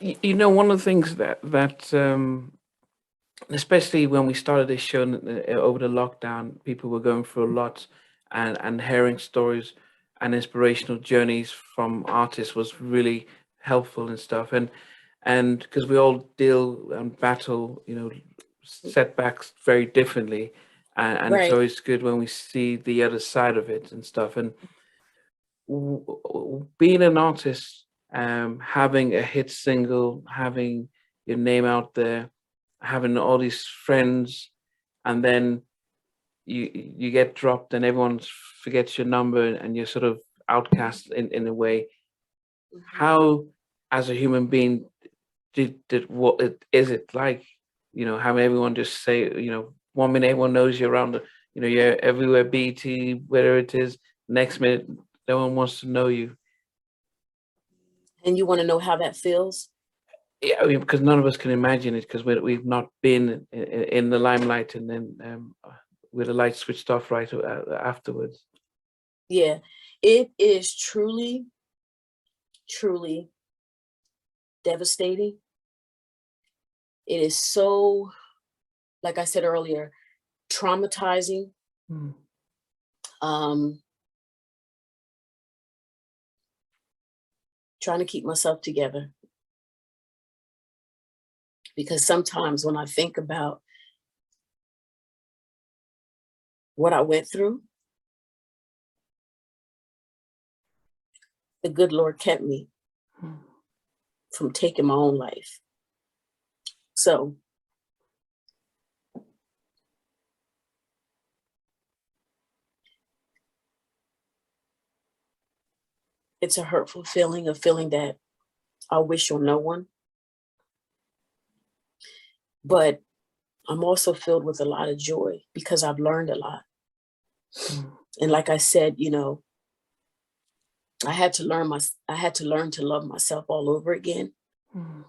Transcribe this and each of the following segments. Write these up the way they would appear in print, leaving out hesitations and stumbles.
You know, one of the things especially when we started this show over the lockdown, people were going through a lot, and hearing stories and inspirational journeys from artists was really helpful and stuff. And because we all deal and battle, setbacks very differently, and it's Right. always good when we see the other side of it and stuff. And being an artist, having a hit single, having your name out there, having all these friends, and then you get dropped and everyone forgets your number and you're sort of outcast in a way. Mhm. How, as a human being, did what is it like? Having everyone just say, 1 minute everyone knows you're around, you're everywhere, BT, whether it is, next minute no one wants to know you. And you want to know how that feels? Yeah, I mean, because none of us can imagine it because we've not been in the limelight, and then with the light switched off right afterwards. Yeah. It is truly, truly devastating. It is so, like I said earlier, traumatizing. Mm. Um, trying to keep myself together. Because sometimes when I think about what I went through, the good Lord kept me Mm. from taking my own life. So it's a hurtful feeling, a feeling that I wish on no one. But I'm also filled with a lot of joy because I've learned a lot. Mm. And like I said, I had to learn to love myself all over again. Mm.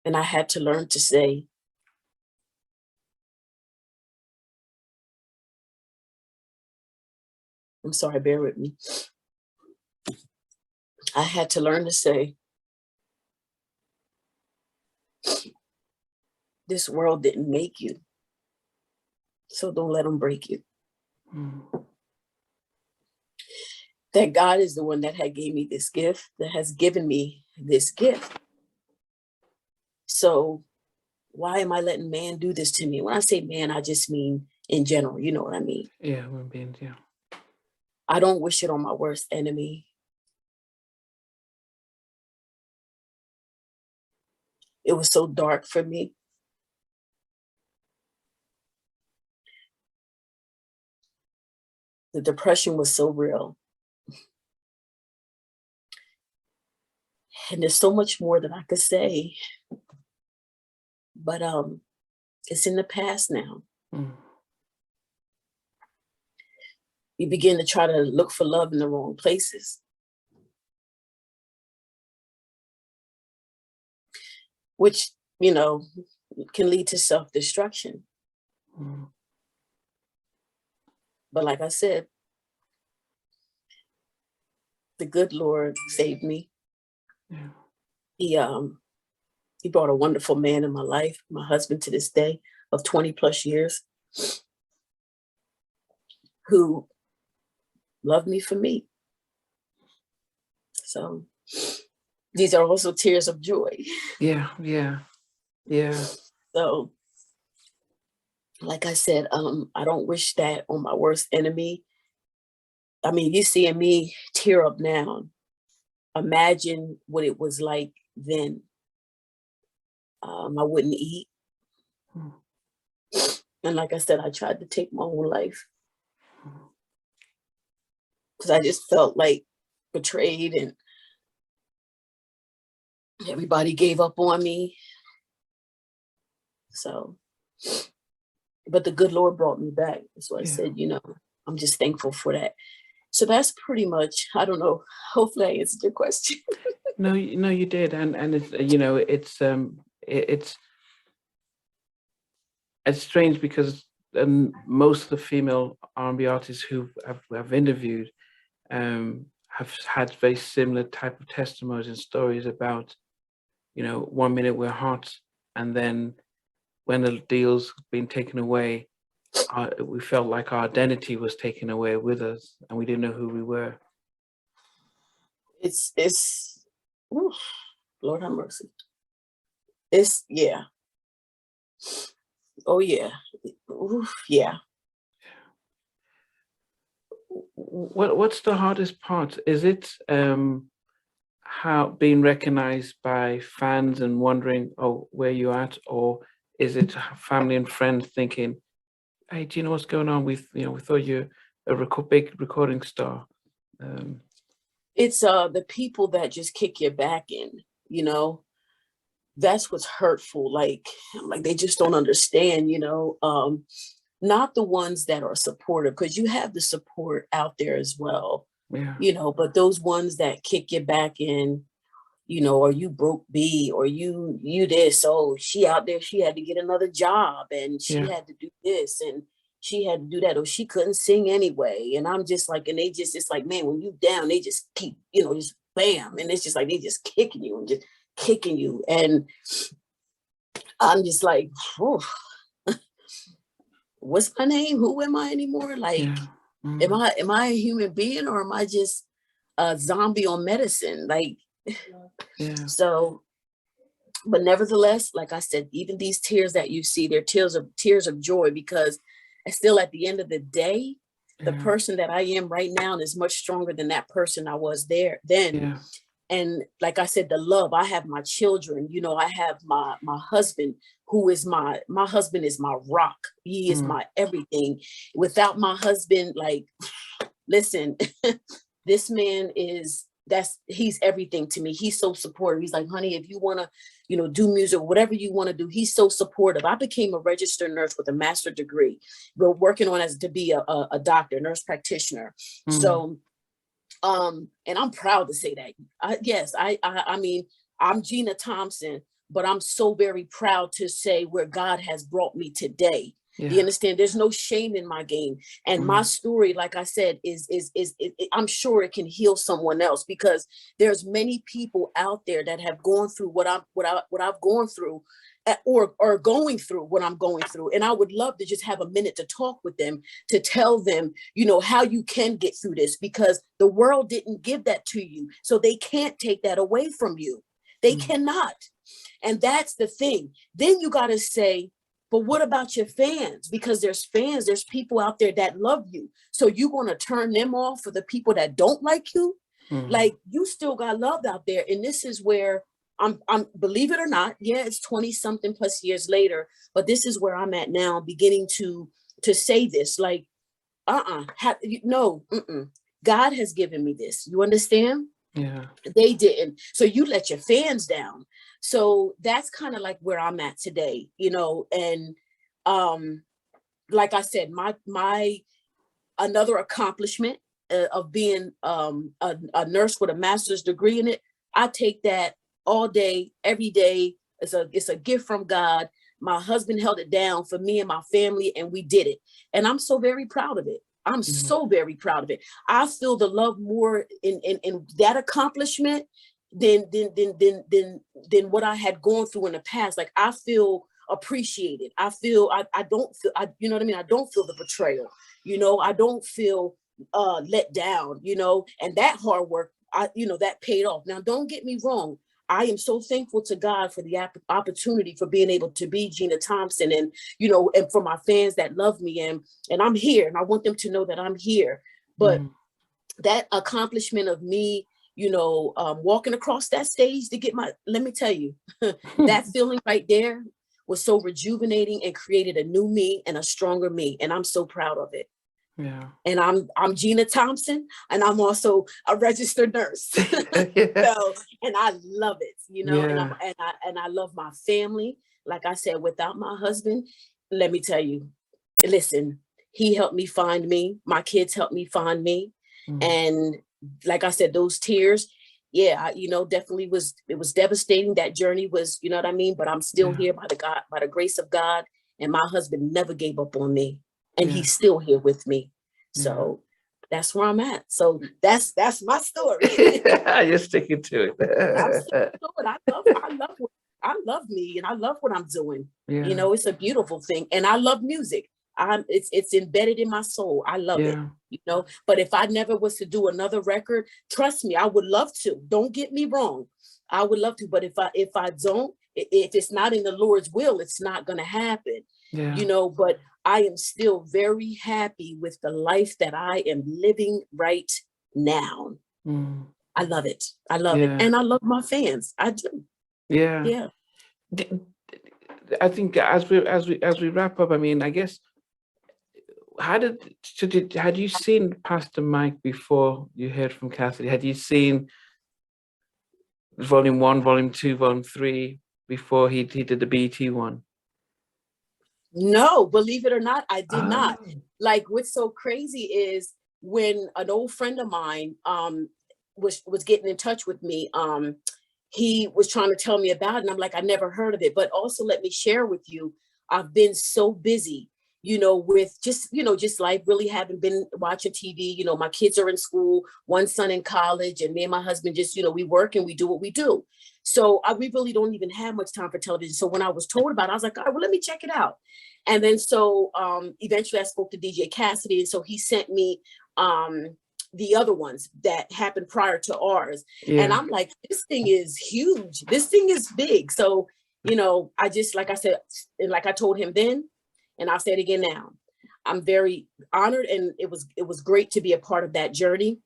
And I had to learn to say, I'm sorry, bear with me. I had to learn to say, this world didn't make you, so don't let them break you. Mm. That God is the one that had gave me this gift, that has given me this gift. So why am I letting man do this to me? When I say man, I just mean in general, you know what I mean? Yeah, human beings. Yeah. I don't wish it on my worst enemy. It was so dark for me. The depression was so real. And there's so much more that I could say, but it's in the past now. Mm. You begin to try to look for love in the wrong places, which, can lead to self-destruction. Mm. But like I said, the good Lord saved me. Yeah. He brought a wonderful man in my life, my husband to this day of 20 plus years, who loved me for me. So these are also tears of joy. Yeah. Yeah. Yeah. So like I said, I don't wish that on my worst enemy. I mean, you seeing me tear up now. Imagine what it was like then. I wouldn't eat. Mm. And like I said, I tried to take my own life Mm. because I just felt like betrayed and everybody gave up on me. So, but the good Lord brought me back. That's why I Yeah. said, I'm just thankful for that. So that's pretty much, I don't know, hopefully I answered your question. No, no, you did, and it's strange because most of the female R&B artists who have interviewed have had very similar type of testimonies and stories about one minute we're hot, and then when the deal's been taken away, we felt like our identity was taken away with us, and we didn't know who we were. It's oof, Lord have mercy. It's yeah. Oh yeah. Oof, yeah. What's the hardest part? Is it how being recognized by fans and wondering, oh, where you at, or is it family and friends thinking, hey, do you know what's going on? We thought you're a big recording star. It's the people that just kick your back in, that's what's hurtful. Like they just don't understand, not the ones that are supportive, because you have the support out there as well, Yeah. But those ones that kick your back in, or you broke B, or you this, oh, she out there, she had to get another job, and she had to do this, and she had to do that, or she couldn't sing anyway. And I'm just like, and they just, it's like, man, when you down, they just keep, just bam. And it's just like, they just kicking you and just kicking you. And I'm just like, what's my name? Who am I anymore? Like, am I a human being, or am I just a zombie on medicine? Like, so, but nevertheless, like I said, even these tears that you see, they're tears of joy, because still at the end of the day, the person that I am right now is much stronger than that person I was there then. Yeah. And like I said, the love, I have my children, I have my husband, who is my husband is my rock. He is my everything. Without my husband, like, listen, this man he's everything to me. He's so supportive. He's like, honey, if you want to, do music, whatever you want to do, he's so supportive. I became a registered nurse with a master's degree. We're working on to be a doctor, nurse practitioner. So, and I'm proud to say that. Yes, I mean, I'm Gina Thompson, but I'm so very proud to say where God has brought me today. Yeah. You understand? There's no shame in my game. And my story, like I said, is I'm sure it can heal someone else, because there's many people out there that have gone through what I've gone through, or going through what I'm going through. And I would love to just have a minute to talk with them, to tell them, how you can get through this, because the world didn't give that to you. So they can't take that away from you. They cannot. And that's the thing. Then you got to say, but what about your fans? Because there's fans, there's people out there that love you. So you're going to turn them off for the people that don't like you? Like, you still got love out there. And this is where I'm believe it or not, it's 20 something plus years later, but this is where I'm at now, beginning to say this, like, no, God has given me this. You understand? Yeah. They didn't. So you let your fans down. So that's kind of like where I'm at today, and like I said, my another accomplishment of being a nurse with a master's degree in it, I take that all day, every day. It's a gift from God. My husband held it down for me and my family, and we did it. And I'm so very proud of it. I'm so very proud of it. I feel the love more in that accomplishment than what I had gone through in the past. Like, I feel appreciated. I feel I don't feel, you know what I mean? I don't feel the betrayal. I don't feel let down. And that hard work, that paid off. Now, don't get me wrong. I am so thankful to God for the opportunity for being able to be Gina Thompson, and, and for my fans that love me, and I'm here, and I want them to know that I'm here. But that accomplishment of me, walking across that stage to get let me tell you, that feeling right there was so rejuvenating and created a new me and a stronger me. And I'm so proud of it. Yeah. And I'm Gina Thompson, and I'm also a registered nurse. So, and I love it, and I love my family. Like I said, without my husband, let me tell you, listen, he helped me find me. My kids helped me find me. And like I said, those tears, definitely it was devastating. That journey was, you know what I mean? But I'm still here by the grace of God. And my husband never gave up on me. And he's still here with me. So that's where I'm at. So that's my story. You're sticking to I'm it. sticking to it. I love me, and I love what I'm doing. You Yeah, know, it's a beautiful thing, and I love music. It's embedded in my soul. I love it. yeah, You know, but if I never was to do another record, trust me, I would love to. Don't get me wrong, I would love to. But if I don't, if it's not in the Lord's will, it's not going to happen. yeah. You know, but I am still very happy with the life that I am living right now. Mm, I love it. I love it. yeah, And I love my fans. I do. yeah. Yeah. D- I think as we wrap up, I mean, I guess had you seen Pastor Mike before you heard from Cassidy? Had you seen Volume 1, Volume 2, Volume 3 before he did the BT one? No, believe it or not, I did Ah, not. Like what's so crazy is when an old friend of mine was getting in touch with me, he was trying to tell me about it, and I'm like, I never heard of it. But also let me share with you, I've been so busy, you know, with just, you know, just life, really haven't been watching TV. You know, my kids are in school, one son in college, and me and my husband just, you know, we work and we do what we do. So we really don't even have much time for television. So when I was told about it, I was like, all right, well, let me check it out. And then so eventually I spoke to DJ Cassidy. And so he sent me the other ones that happened prior to ours. And yeah, I'm like, this thing is huge. This thing is big. So, you know, I just, like I said, and like I told him then, and I'll say it again now, I'm very honored. And it was great to be a part of that journey.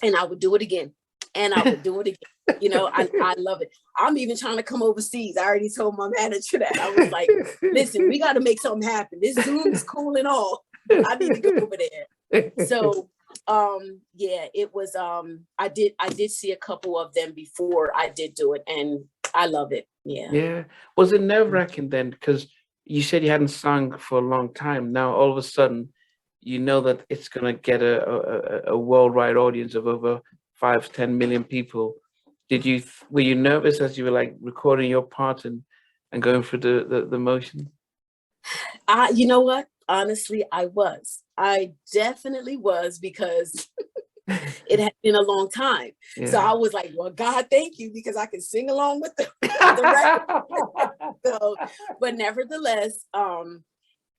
And I would do it again. And I would do it again. You know, I love it. I'm even trying to come overseas. I already told my manager that. I was like, listen, we got to make something happen. This Zoom is cool and all, but I need to go over there. So yeah, it was I did see a couple of them before I did do it, and I love it. Yeah. Yeah. Was it nerve-wracking then? Because you said you hadn't sung for a long time. Now all of a sudden, you know that it's gonna get a worldwide audience of over 5 to 10 million people. Were you nervous as you were like recording your part and going through the motion? You know what? Honestly, I was. I definitely was, because it had been a long time. So Yeah. I was like, well, God, thank you, because I can sing along with the record. So, but nevertheless,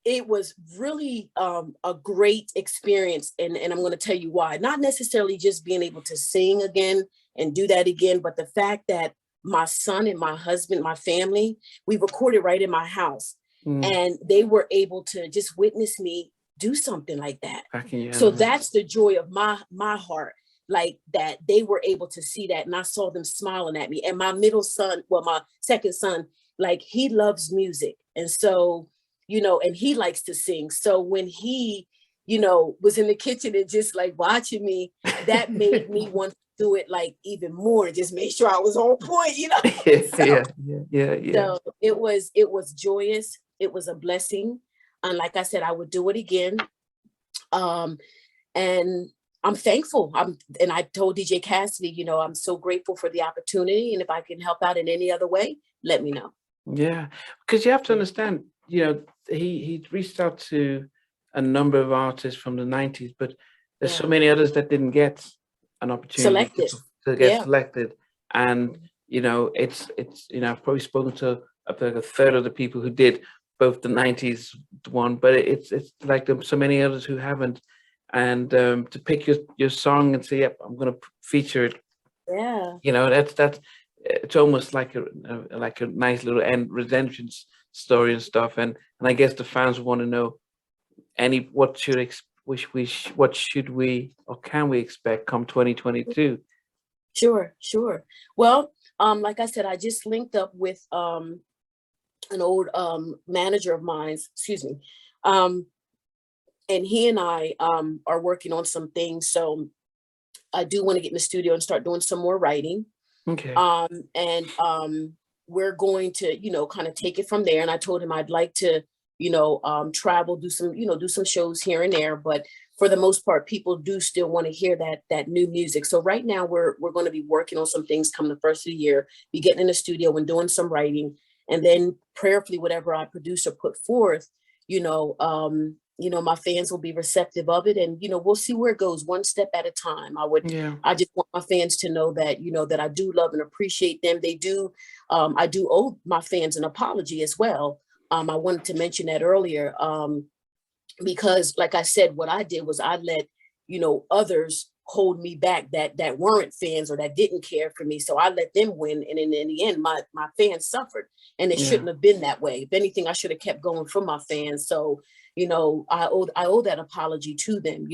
it was really a great experience. And I'm going to tell you why. Not necessarily just being able to sing again and do that again, but the fact that my son and my husband, my family, we recorded right in my house. Mm, And they were able to just witness me do something like that. back in your So element. that's the joy of my heart, like that they were able to see that, and I saw them smiling at me. And my middle son, well, my second son, like he loves music, and so, you know, and he likes to sing. So when he, you know, was in the kitchen and just like watching me, that made me want to do it like even more, and just make sure I was on point, you know. So Yeah, yeah. so it was joyous. It was a blessing. And like I said, I would do it again. Um, and I'm thankful. And I told DJ Cassidy, you know, I'm so grateful for the opportunity. And if I can help out in any other way, let me know. Yeah, because you have to understand, he reached out to a number of artists from the 90s, but there's so Yeah. many others that didn't get an opportunity Selected. to get Yeah. selected. And, I've probably spoken to up to like a third of the people who did both the 90s one, but it's like there's so many others who haven't. And to pick your song and say, yep, I'm going to feature it, Yeah. that's it's almost like a nice little end redemption story and stuff. And I guess the fans want to know what should we or can we expect come 2022? Sure. Well, like I said, I just linked up with an old manager of mine, excuse me. And he and I are working on some things. So I do want to get in the studio and start doing some more writing. Okay. And we're going to, you know, kind of take it from there. And I told him I'd like to, you know, travel, do some shows here and there. But for the most part, people do still want to hear that new music. So right now we're going to be working on some things come the first of the year, be getting in the studio and doing some writing. And then prayerfully, whatever I produce or put forth, you know, my fans will be receptive of it, and we'll see where it goes, one step at a time. Yeah. I just want my fans to know that that I do love and appreciate them. They do. I do owe my fans an apology as well. I wanted to mention that earlier, because like I said, what I did was I let others hold me back that weren't fans or that didn't care for me, so I let them win, and in the end my fans suffered, and it Yeah. shouldn't have been that way. If anything, I should have kept going for my fans. So I owe that apology to them,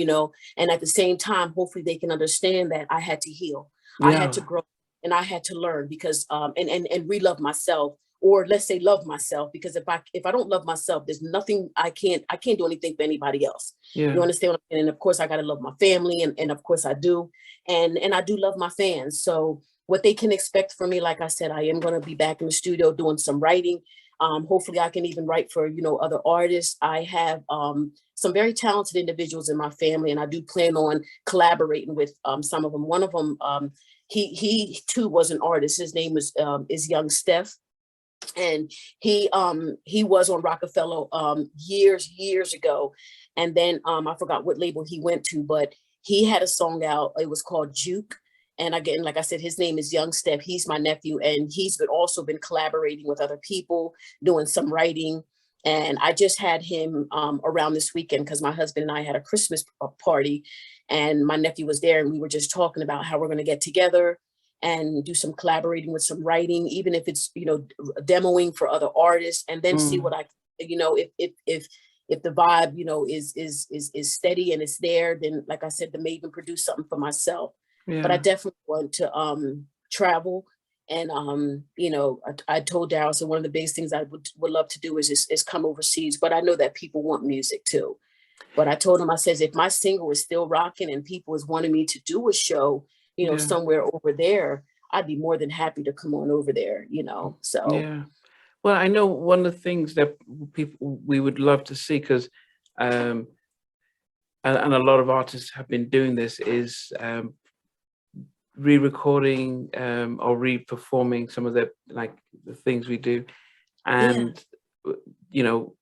and at the same time, hopefully they can understand that I had to heal, I had to Yeah. grow, and I had to learn, because and re-love myself, or let's say love myself, because if I don't love myself, there's nothing I can't do anything for anybody else. You Yeah. understand what I'm saying? And of course I got to love my family, and of course I do, and I do love my fans. So what they can expect from me, like I said, I am going to be back in the studio doing some writing. Hopefully I can even write for other artists. I have some very talented individuals in my family, and I do plan on collaborating with some of them. One of them, he too was an artist. His name is Young Steph, and he was on Rockefeller years ago, and then I forgot what label he went to, but he had a song out. It was called Juke. And again, like I said, his name is Young Steph. He's my nephew, and he's also been collaborating with other people, doing some writing. And I just had him around this weekend, because my husband and I had a Christmas party, and my nephew was there, and we were just talking about how we're going to get together and do some collaborating with some writing, even if it's demoing for other artists, and then see Mm. what if the vibe is steady and it's there, then like I said, to maybe produce something for myself. But I Yeah. definitely want to travel, and I told Daryl, so one of the biggest things I would love to do is come overseas, but I know that people want music too. But I told him, I says, if my single is still rocking and people is wanting me to do a show, Yeah. somewhere over there, I'd be more than happy to come on over there, so. Yeah. Well, I know one of the things that people we would love to see, because um, and a lot of artists have been doing this, is re-recording or re-performing some of the things we do, Yeah. and you know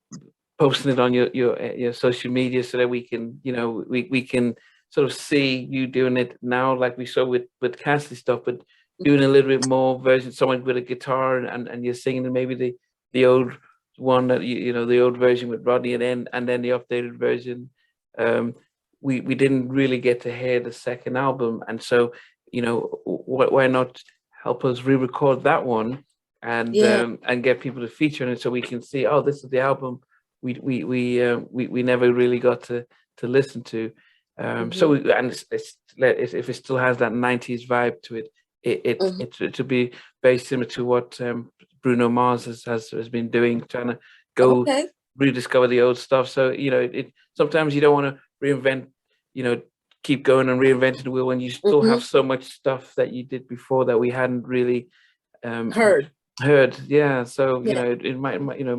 posting it on your social media, so that we can we can sort of see you doing it now, like we saw with Cassie stuff, but doing a little bit more version, someone with a guitar, and you're singing maybe the old one, that the old version with Rodney, and then the updated version. um we didn't really get to hear the second album, and so why not help us re-record that one, Yeah. and get people to feature in it, so we can see, oh, this is the album we never really got to listen to. So Hmm. and if it still has that 90s vibe to it, Hmm. it to be very similar to what Bruno Mars has been doing, trying to go Okay. rediscover the old stuff. So it sometimes you don't want to reinvent, you know, keep going and reinventing the wheel when you still Hmm. have so much stuff that you did before that we hadn't really um, Heard. heard. Yeah, so Yeah. it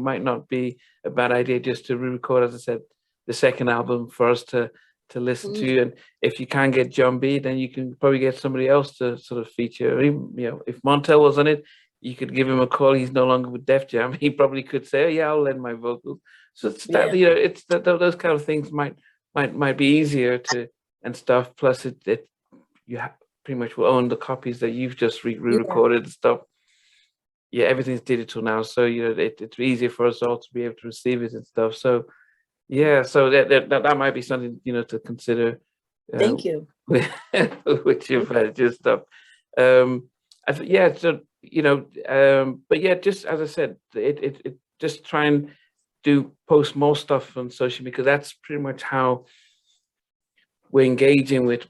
might not be a bad idea just to re-record, as I said, the second album for us to listen Mhm. to. And if you can't get John B, then you can probably get somebody else to sort of feature. Or even, if Montel was on it, you could give him a call. He's no longer with Def Jam. He probably could say, "Oh yeah, I'll lend my vocals." So it's that Yeah. it's that those kind of things might be easier to and stuff. Plus, you pretty much will own the copies that you've just Yeah. re-recorded and stuff. Yeah, everything's digital now, so it's easier for us all to be able to receive it and stuff. So yeah, so that might be something to consider uh, Thank you. with with your Thank you. manager stuff. Yeah, so but yeah, just as I said, it just try and do post more stuff on social, because that's pretty much how we're engaging with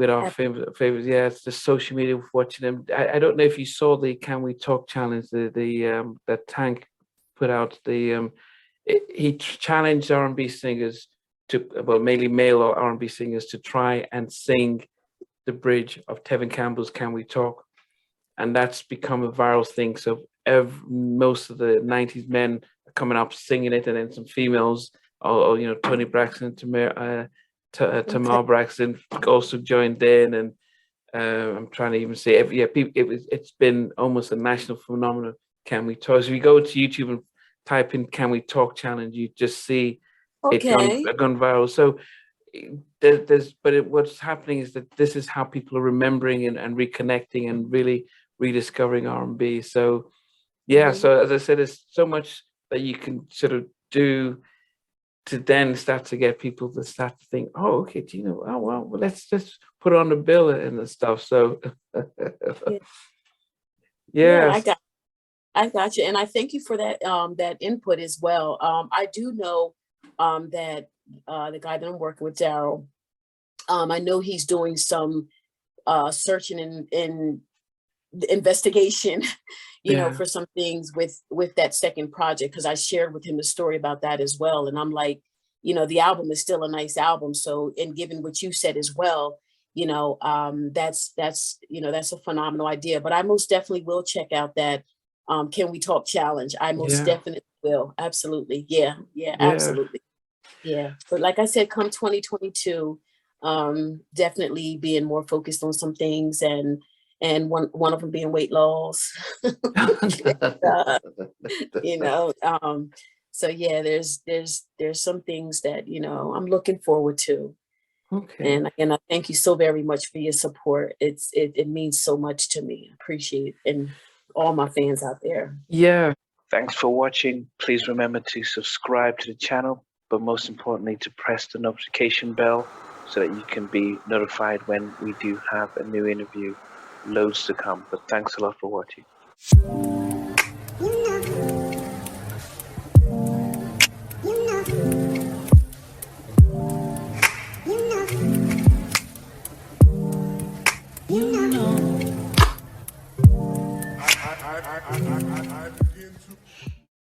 our Ab- favorites. Yeah, it's the social media, watching them. I don't know if you saw the Can We Talk challenge, the that Tank put out. He challenged R&B singers to, well, mainly male or R&B singers, to try and sing the bridge of Tevin Campbell's Can We Talk, and that's become a viral thing. So most of the '90s men are coming up singing it, and then some females, or Tony Braxton, Okay. Tamar Braxton also joined in, and I'm trying to even say, yeah, people, it's been almost a national phenomenon. Can We Talk? So if you go to YouTube and type in "Can We Talk" challenge, you just see Okay. gone viral. So what's happening is that this is how people are remembering and reconnecting and really rediscovering R&B. So yeah, Mhm. so as I said, there's so much that you can sort of do to then start to get people to start to think, oh, okay, Gina, oh well, let's just put on the bill and the stuff. So Yeah. Yeah, yes, I got you, and I thank you for that that input as well. I do know that the guy that I'm working with, Daryl, I know he's doing some searching and investigation, yeah, for some things with that second project, because I shared with him the story about that as well. And I'm like, the album is still a nice album. So, and given what you said as well, that's a phenomenal idea. But I most definitely will check out that Can We Talk challenge. I most yeah, definitely will. Absolutely. Yeah, yeah, yeah. absolutely. Yeah. But like I said, come 2022, definitely being more focused on some things, and one of them being weight loss. uh, you know, so yeah, there's some things that, I'm looking forward to. Okay. And I thank you so very much for your support. It means so much to me. I appreciate it, and all my fans out there. Yeah. Thanks for watching. Please remember to subscribe to the channel, but most importantly, to press the notification bell so that you can be notified when we do have a new interview. Loads to come, but thanks a lot for watching.